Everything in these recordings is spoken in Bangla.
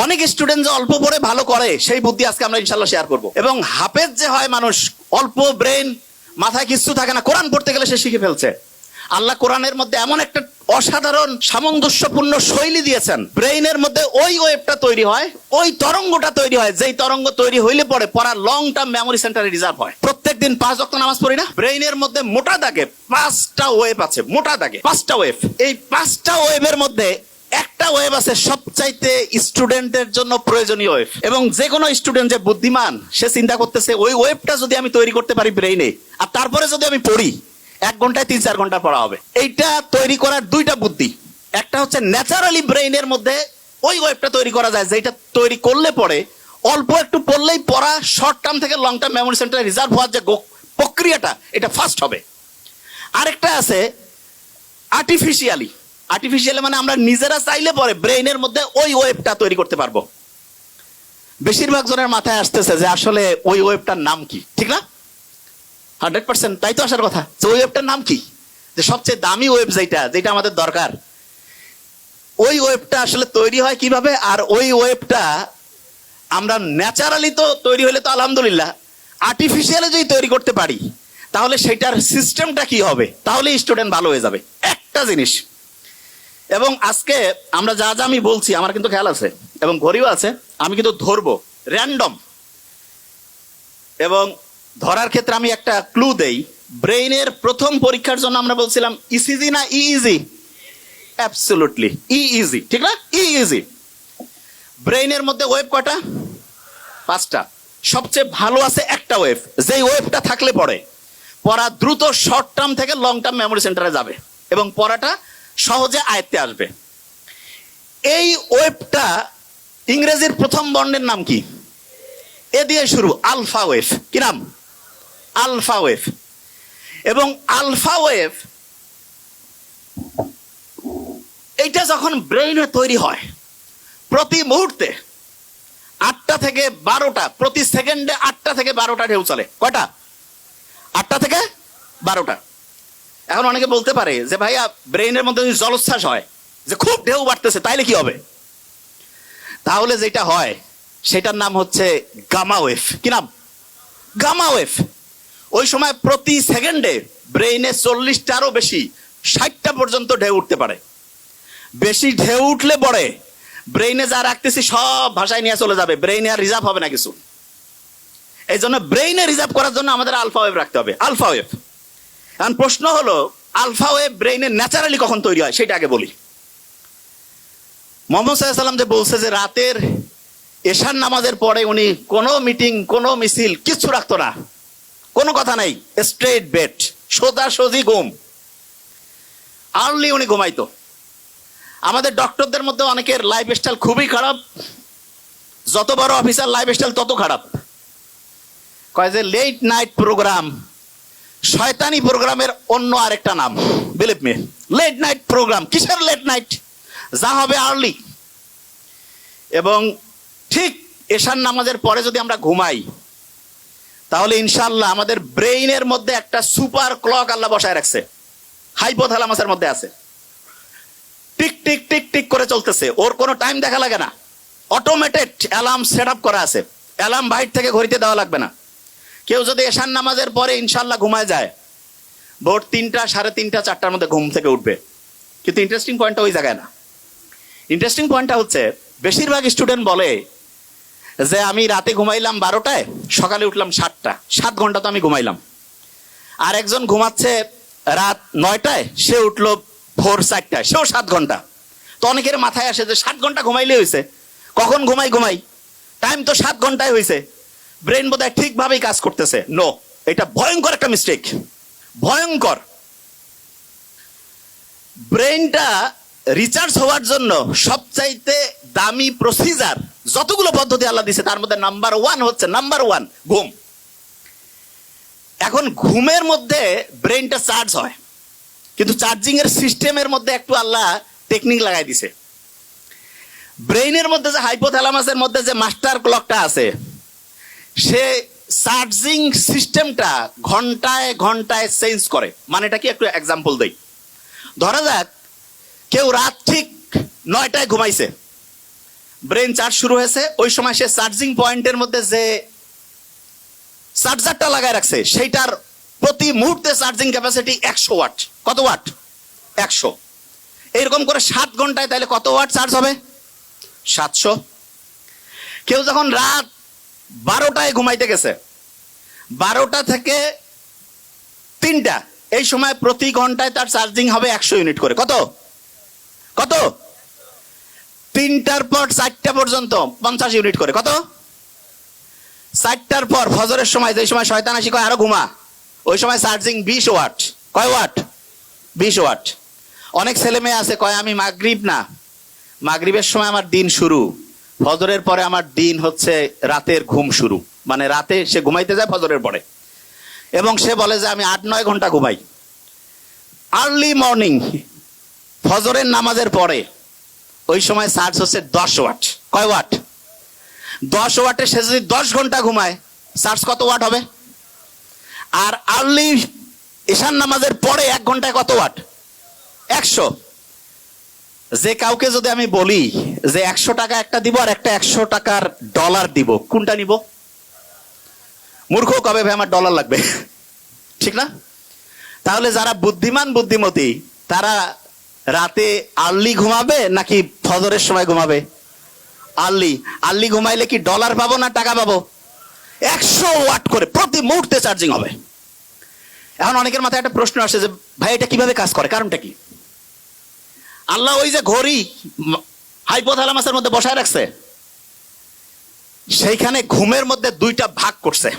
অনেক স্টুডেন্ট যে অল্প পড়ে ভালো করে সেই বুদ্ধি আজকে আমরা ইনশাল্লাহ শেয়ার করব। এবং হাফেজ যে হয় মানুষ, অল্প ব্রেন, মাথায় কিছু থাকে না, কোরআন পড়তে গেলে সে শিখে ফেলছে। আল্লাহ কোরআনের মধ্যে এমন একটা অসাধারণ সামঞ্জস্যপূর্ণ শৈলী দিয়েছেন, ব্রেইনের মধ্যে ওই ওয়েভটা তৈরি হয়, ওই তরঙ্গটা তৈরি হয়, যেই তরঙ্গ তৈরি হইলে পরে পড়া লং টার্ম মেমোরি সেন্টারে রিজার্ভ হয়। প্রত্যেকদিন 5 ওয়াক্ত নামাজ পড়ি না, ব্রেইনের মধ্যে মোটা দাগে 5টা ওয়েভ আছে, মোটা দাগে 5টা ওয়েভ। এই 5টা ওয়েভের মধ্যে একটা ওয়েভ আছে সবচাইতে স্টুডেন্টের জন্য প্রয়োজনীয় ওয়েভ। এবং যে কোনো স্টুডেন্ট যে বুদ্ধিমান সে চিন্তা করতেছে ওই ওয়েভটা যদি আমি তৈরি করতে পারি ব্রেইনে, আর তারপরে যদি আমি পড়ি, 1 ঘন্টায় 3-4 ঘন্টা পড়া হবে। এইটা তৈরি করার 2টা বুদ্ধি। একটা হচ্ছে ন্যাচারালি ব্রেইনের মধ্যে ওই ওয়েভটা তৈরি করা যায়, যেটা তৈরি করলে পরে অল্প একটু পড়লেই পড়া শর্ট টার্ম থেকে লং টার্ম মেমোরি সেন্টারে রিজার্ভ হওয়ার যে প্রক্রিয়াটা, এটা ফাস্ট হবে। আরেকটা আছে আর্টিফিশিয়ালি মানে আমরা নিজেরা চাইলে পরে ব্রেইনের মধ্যে ওই ওয়েভটা তৈরি করতে পারবো। বেশিরভাগ জনের মাথায় আসতেছে যে আসলে ওই ওয়েভটার নাম কি, ঠিক না? 100% তাই তো আসার কথা, যে ওই ওয়েভটার নাম কি, যে সবচেয়ে দামি ওয়েভ যেটা আমাদের দরকার, ওই ওয়েভটা আসলে তৈরি হয় কিভাবে? আর ওই ওয়েভটা আমরা ন্যাচারালি তো তৈরি হলে তো আলহামদুলিল্লাহ, আর্টিফিশিয়ালি যদি তৈরি করতে পারি তাহলে সেটার সিস্টেমটা কি হবে, তাহলে স্টুডেন্ট ভালো হয়ে যাবে। একটা জিনিস, এবং আজকে আমরা যা যা আমি বলছি আমার কিন্তু খেয়াল আছে এবং ঘড়িও আছে, আমি কিন্তু ধরবো র্যান্ডম। এবং ধরার ক্ষেত্রে আমি একটা ক্লু দেই। ব্রেইনের প্রথম পরীক্ষার জন্য আমরা বলছিলাম ইসিজি না ইইজি? অ্যাবসলিউটলি ইইজি, ঠিক না? ইইজি। ব্রেইনের মধ্যে ওয়েভ কয়টা? 5টা। সবচেয়ে ভালো আছে একটা ওয়েভ, যেই ওয়েভটা থাকলে পড়ে পড়া দ্রুত শর্ট টার্ম থেকে লং টার্ম মেমোরি সেন্টারে যাবে এবং পড়াটা সহজে আয়ত্তে আসবে। এই ওয়েভটা ইংরেজির প্রথম বর্ণের নাম কি? এ দিয়ে শুরু, আলফা ওয়েভ। কি নাম? Alpha wave. এবং আলফা ওয়েভ এইটা যখন ব্রেইনে তৈরি হয়, প্রতি মুহূর্তে 8টা থেকে 12টা, প্রতি সেকেন্ডে 8টা থেকে 12টা ঢেউ চলে। কয়টা? 8টা থেকে 12টা। এখন অনেকে বলতে পারে যে ভাইয়া ব্রেইনের মধ্যে যদি জলোচ্ছ্বাস হয়, যে খুব ঢেউ বাড়তেছে, তাইলে কি হবে? তাহলে যেটা হয় সেটার নাম হচ্ছে গামা ওয়েভ। কি নাম? Gamma wave. ওই সময় প্রতি সেকেন্ডে ব্রেইনে 40টারও বেশি, 60টা পর্যন্ত ঢেউ উঠতে পারে। বেশি ঢেউ উঠলে পরে ব্রেইনে যা রাখতেছি সব ভাষায় নিয়ে চলে যাবে, ব্রেইনে আর রিজার্ভ হবে না কিছু। এই জন্য ব্রেইনে রিজার্ভ করার জন্য আমাদের আলফা ওয়েভ রাখতে হবে, আলফা ওয়েভ। এখন প্রশ্ন হলো আলফা ওয়েভ ব্রেইনে ন্যাচারালি কখন তৈরি হয় সেটা আগে বলি। মুহাম্মদ সাল্লাল্লাহু আলাইহি ওয়াসাল্লাম যে বলছে যে রাতের এশার নামাজের পরে উনি কোনো মিটিং, কোনো মিছিল কিচ্ছু রাখতো না, কোনো কথা নাই, স্ট্রেট বেড, সোজাসুজি ঘুম, আর্লি উনি ঘুমাইতো। আমাদের ডক্টরদের মধ্যে অনেকের লাইফস্টাইল খুবই খারাপ, যত বড় অফিসার লাইফস্টাইল তত খারাপ। কয় যে লেট নাইট প্রোগ্রাম, শয়তানি প্রোগ্রামের অন্য আরেকটা নাম, believe me. Late night program, কিসের লেট নাইট? যা হবে আর্লি। এবং ঠিক এশার নামাজের পরে যদি আমরা ঘুমাই তাহলে ইনশাআল্লাহ আমাদের ব্রেইনের মধ্যে একটা সুপার ক্লক আল্লাহ বসায় রাখছে, হাইপোথ্যালামাসের মধ্যে আছে, টিক টিক টিক টিক করে চলতেছে, ওর কোনো টাইম দেখা লাগে না, অটোমেটেড অ্যালার্ম সেট আপ করা আছে, অ্যালার্ম বাইরে থেকে ঘড়িতে দেওয়া লাগবে না। কেউ যদি এশার নামাজের পরে ইনশাআল্লাহ ঘুমায় যায়, ভোর 3টা, 3:30, 4টার মধ্যে ঘুম থেকে উঠবে। কিন্তু ইন্টারেস্টিং পয়েন্টটা ওই জায়গায় না। ইন্টারেস্টিং পয়েন্টটা হচ্ছে বেশিরভাগ স্টুডেন্ট বলে যে আমি রাতে ঘুমাইলাম 12টায়, সকালে উঠলাম 7টা, 7 ঘন্টা তো আমি ঘুমাইলাম। আর একজন ঘুমাচ্ছে রাত 9টায়, সে উঠলো ভোর 4টায়, সেও 7 ঘন্টা। তো অনেকের মাথায় আসে যে 7 ঘন্টা ঘুমাইলে হয়েছে, কখন ঘুমাই, টাইম তো 7 ঘন্টায় হয়েছে, ব্রেন বোধহয় ঠিকভাবেই কাজ করতেছে। নো, এটা ভয়ঙ্কর একটা মিস্টেক, ভয়ঙ্কর। ব্রেনটা রিচার্জ হওয়ার জন্য সবচাইতে দামি প্রসিজার, যতগুলো পদ্ধতি আল্লাহ দিছে তার মধ্যে নাম্বার 1 হচ্ছে ঘুম। এখন ঘুমের মধ্যে ব্রেনটা চার্জ হয়, কিন্তু চার্জিং এর সিস্টেমের মধ্যে একটু আল্লাহ টেকনিক লাগাই দিছে। ব্রেইনের মধ্যে যে হাইপোথ্যালামাসের মধ্যে যে মাস্টার ক্লকটা আছে, সে চার্জিং সিস্টেমটা ঘন্টায় ঘন্টায় চেঞ্জ করে। মানে এটা কি, একটু এক্সাম্পল দেই। ধরা যাক কেউ রাত ঠিক 9টায় ঘুমাইছে, ব্রেন চার্জ শুরু হয়েছে, ওই সময় সে চার্জিং পয়েন্টের মধ্যে যে চার্জারটা লাগায় রাখছে সেইটার প্রতি মুহূর্তে চার্জিং ক্যাপাসিটি 100 ওয়াট। কত ওয়াট? 100। এইরকম করে 7 ঘন্টায় তাহলে কত ওয়াট চার্জ হবে? 700। কেউ যখন রাত 12টায় ঘুমাইতে গেছে, 12টা থেকে 3টা, এই সময় প্রতি ঘন্টায় তার চার্জিং হবে 100 ইউনিট করে। কত কত? 3টার পর 4টা পর্যন্ত 50 ইউনিট করে। কত? 4টার পর ফজরের সময়, যে সময় শয়তান আসি কয় আরো ঘুমা, ওই সময় চার্জিং 20 ওয়াট। কয় ওয়াট? 20 ওয়াট। অনেক ছেলে মেয়ে আছে কয় আমি মাগরিব না, মাগরিবের সময় আমার দিন শুরু, ফজরের পরে আমার দিন হচ্ছে রাতের ঘুম শুরু, মানে রাতে সে ঘুমাইতে যায় ফজরের পরে, এবং সে বলে যে আমি 8-9 ঘন্টা ঘুমাই। আর্লি মর্নিং ফজরের নামাজের পরে ওই সময় চার্জ হচ্ছে 10 ওয়াট। কয় ওয়াট? 10 ওয়াটে সে যদি 10 ঘন্টা ঘুমায়, চার্জ কত ওয়াট হবে? আর আর্লি ঈশান নামাজের পরে 1 ঘন্টায় কত ওয়াট? 100। যে কাউকে যদি আমি বলি যে 100 টাকা একটা দিব আর একটা 100 টাকার ডলার দিব, কোনটা নিব? মূর্খ কবে ভাই আমার ডলার লাগবে, ঠিক না? তাহলে যারা বুদ্ধিমান বুদ্ধিমতী তারা রাতে আর্লি ঘুমাবে নাকি ফজরের সময় ঘুমাবে? আর্লি। আর্লি ঘুমাইলে কি ডলার পাবো না টাকা পাবো? 100 ওয়াট করে প্রতি মুহূর্তে চার্জিং হবে। এখন অনেকের মাথায় একটা প্রশ্ন আসে যে ভাই এটা কিভাবে কাজ করে, কারণটা কি? আল্লাহ ওই যে ঘড়ি হাইপোথ্যালামাসের মধ্যে বসায় রাখছে, সেইখানে ঘুমের মধ্যে 2টা ভাগ করছে।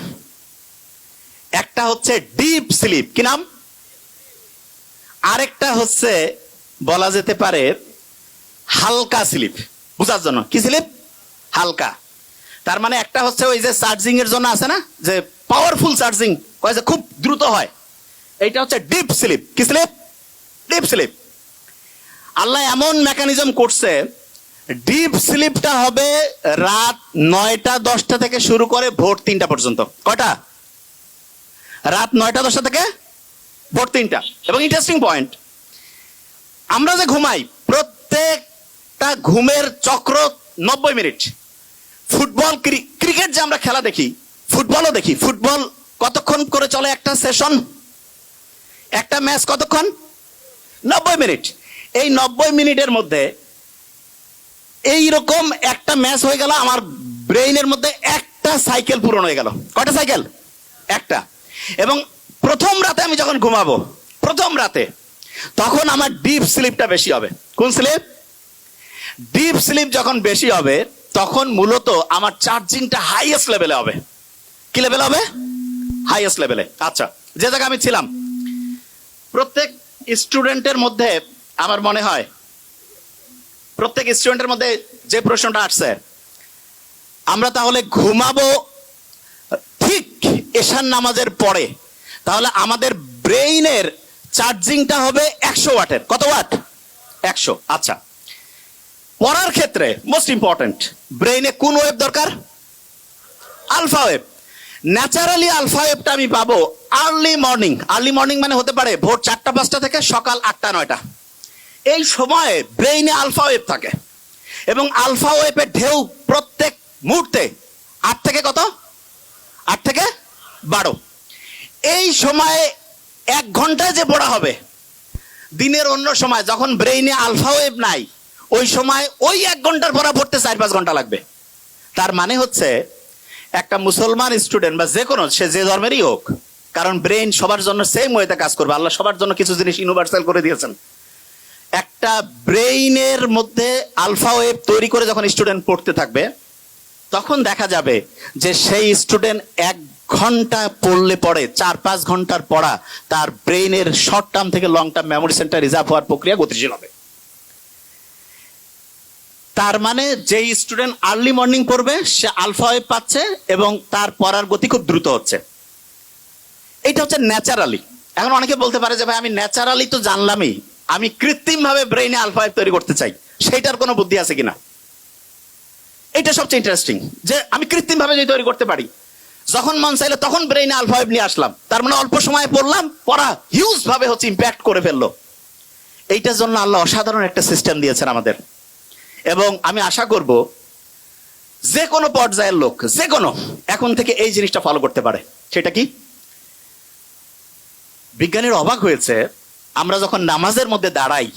একটা হচ্ছে ডিপ স্লিপ, কি নাম? আরেকটা হচ্ছে বলা যেতে পারে হালকা স্লিপ। বুঝার জন্য কি স্লিপ? হালকা। তার মানে একটা হচ্ছে ওই যে চার্জিং এর জন্য আছে না, যে পাওয়ারফুল চার্জিং কয় যে খুব দ্রুত হয়, এইটা হচ্ছে ডিপ স্লিপ। কি স্লিপ? Deep sleep. আল্লাহ এমন মেকানিজম করছে, ডিপ স্লিপটা হবে রাত 9টা-10টা থেকে শুরু করে ভোর 3টা পর্যন্ত। কয়টা? রাত 9টা-10টা থেকে ভোর 3টা। এবং ইন্টারেস্টিং পয়েন্ট, আমরা যে ঘুমাই প্রত্যেকটা ঘুমের চক্র 90 মিনিট। ফুটবল, ক্রিকেট যে আমরা খেলা দেখি, ফুটবলও দেখি, ফুটবল কতক্ষণ করে চলে একটা সেশন? একটা ম্যাচ কতক্ষণ? 90 মিনিট। এই 90 মিনিটের মধ্যে এইরকম একটা ম্যাচ হয়ে গেল, আমার ব্রেইনের মধ্যে একটা সাইকেল পূরণ হয়ে গেল। কয়টা সাইকেল? একটা। এবং প্রথম রাতে আমি যখন ঘুমাবো, প্রথম রাতে, তখন আমার ডিপ স্লিপটা বেশি হবে। কোন স্লিপ? ডিপ স্লিপ যখন বেশি হবে তখন মূলত আমার চার্জিংটা হাইয়েস্ট লেভেলে হবে। কি লেভেল হবে? হাইয়েস্ট লেভেলে। আচ্ছা, যে জায়গায় আমি ছিলাম, প্রত্যেক স্টুডেন্টের মধ্যে আমার মনে হয় প্রত্যেক স্টুডেন্টের মধ্যে যে প্রশ্নটা আসছে, আমরা তাহলে ঘুমাবো ঠিক এশার নামাজের পরে, তাহলে আমাদের ব্রেইনের চার্জিংটা হবে 100 ওয়াটের। কত ওয়াট? 100। আচ্ছা, পড়ার ক্ষেত্রে মোস্ট ইম্পর্টেন্ট, ব্রেইনে কোন ওয়েভ দরকার? Alpha wave. ন্যাচারালি আলফা ওয়েভটা আমি পাবো আর্লি মর্নিং। আর্লি মর্নিং মানে হতে পারে ভোর 4টা-5টা থেকে সকাল 8টা-9টা। এই সময়ে ব্রেইনে আলফা ওয়েভ থাকে, এবং আলফা ওয়েভের ঢেউ প্রত্যেক মুহূর্তে 8 থেকে কত? 8 থেকে 12। এই সময়ে 1 ঘন্টায় যে পড়া হবে, দিনের অন্য সময় যখন ব্রেইনে আলফা ওয়েভ নাই, ওই সময় ওই 1 ঘন্টার পড়া পড়তে 4-5 ঘন্টা লাগবে। তার মানে হচ্ছে একটা মুসলমান স্টুডেন্ট বা যে কোনো, সে যে ধর্মেরই হোক, কারণ ব্রেইন সবার জন্য সেম ওয়েতে কাজ করবে। আল্লাহ সবার জন্য কিছু জিনিস ইউনিভার্সাল করে দিয়েছেন। একটা ব্রেইনের মধ্যে আলফা ওয়েভ তৈরি করে যখন স্টুডেন্ট পড়তে থাকবে, তখন দেখা যাবে যে সেই স্টুডেন্ট 1 ঘন্টা পড়লে পড়ে 4-5 ঘন্টার পড়া তার ব্রেইনের শর্ট টার্ম থেকে long term memory centre reserve হওয়ার প্রক্রিয়া গতিশীল হবে। তার মানে যেই স্টুডেন্ট আর্লি মর্নিং পড়বে সে আলফা ওয়েভ পাচ্ছে এবং তার পড়ার গতি খুব দ্রুত হচ্ছে। এটা হচ্ছে ন্যাচারালি। এখন অনেকে বলতে পারে যে ভাই আমি ন্যাচারালি তো জানলামই, আমি কৃত্রিম ভাবে ব্রেইনে আলফা ওয়েভ তৈরি করতে চাই, সেইটার কোনো বুদ্ধি আছে কিনা? এটা সবচেয়ে ইন্টারেস্টিং, যে আমি কৃত্রিম ভাবে যদি তৈরি করতে পারি, যখন মন চাইলে তখন ব্রেইনে আলফা ওয়েভ নিয়ে আসলাম, তার মানে অল্প সময় পড়লাম, পড়া হিউজ ভাবে হচ্ছে ইম্প্যাক্ট করে ফেললো। এইটার জন্য আল্লাহ অসাধারণ একটা সিস্টেম দিয়েছেন আমাদের। এবং আমি আশা করব যে কোনো পর্যায়ের লোক, যে কোনো, এখন থেকে এই জিনিসটা ফলো করতে পারে। সেটা কি? বিজ্ঞানীর অবাক হয়েছে, আমরা যখন নামাজের মধ্যে দাঁড়াই,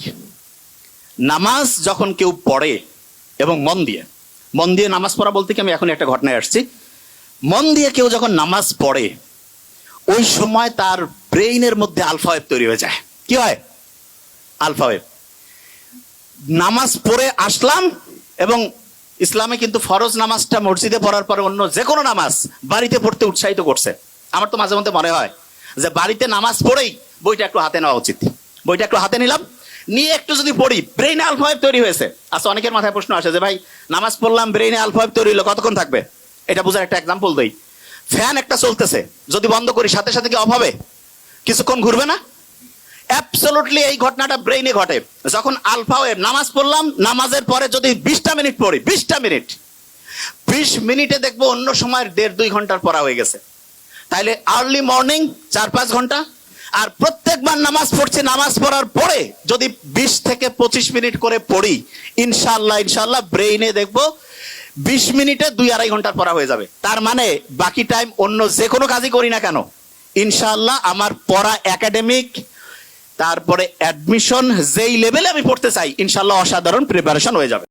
নামাজ যখন কেউ পড়ে এবং মন দিয়ে নামাজ পড়া বলতে কি, আমি এখন একটা ঘটনায় আসছি। মন দিয়ে কেউ যখন নামাজ পড়ে, ওই সময় তার ব্রেইনের মধ্যে আলফা ওয়েভ তৈরি হয়ে যায়। কি হয়? Alpha wave. নামাজ পড়ে আসলাম, এবং ইসলামে কিন্তু ফরজ নামাজটা মসজিদে পড়ার পরে অন্য যে কোনো নামাজ বাড়িতে পড়তে উৎসাহিত করছে। আমার তো মাঝে মধ্যে মনে হয় যে বাড়িতে নামাজ পড়েই বইটা একটু হাতে নেওয়া উচিত। বইটা একটু হাতে নিলাম, নিয়ে একটু যদি পড়ি, ব্রেইনে আলফা ওয়েভ তৈরি হয়েছে। আচ্ছা, অনেকের মাথায় প্রশ্ন আসে যে ভাই, নামাজ পড়লাম, ব্রেইনে আলফা ওয়েভ তৈরি হলো, কতক্ষণ থাকবে? এটা বোঝার একটা এক্সাম্পল দেই। ফ্যান একটা চলতেছে, যদি বন্ধ করি সাথে সাথে কি অফ হবে? কিছুক্ষণ ঘুরবে না? অ্যাবসলিউটলি এই ঘটনাটা ব্রেইনে ঘটে। যখন আলফা ওয়েভ, নামাজ পড়লাম, নামাজের পরে যদি 20টা মিনিট পড়ি, 20 মিনিটে দেখবো অন্য সময়ের 1.5-2 ঘন্টার পড়া হয়ে গেছে। তাইলে আর্লি মর্নিং 4-5 ঘন্টা, আর প্রত্যেকবার নামাজ পড়ছি, নামাজ পড়ার পরে যদি 20 থেকে 25 মিনিট করে পড়ি, ইনশাআল্লাহ ব্রেইনে দেখবো 20 মিনিটে 2-2.5 ঘন্টার পড়া হয়ে যাবে। তার মানে বাকি টাইম অন্য যে কোনো কাজই করি না কেন, ইনশাআল্লাহ আমার পড়া, একাডেমিক, তারপরে অ্যাডমিশন, যেই লেভেলে আমি পড়তে চাই, ইনশাআল্লাহ অসাধারণ প্রিপারেশন হয়ে যাবে।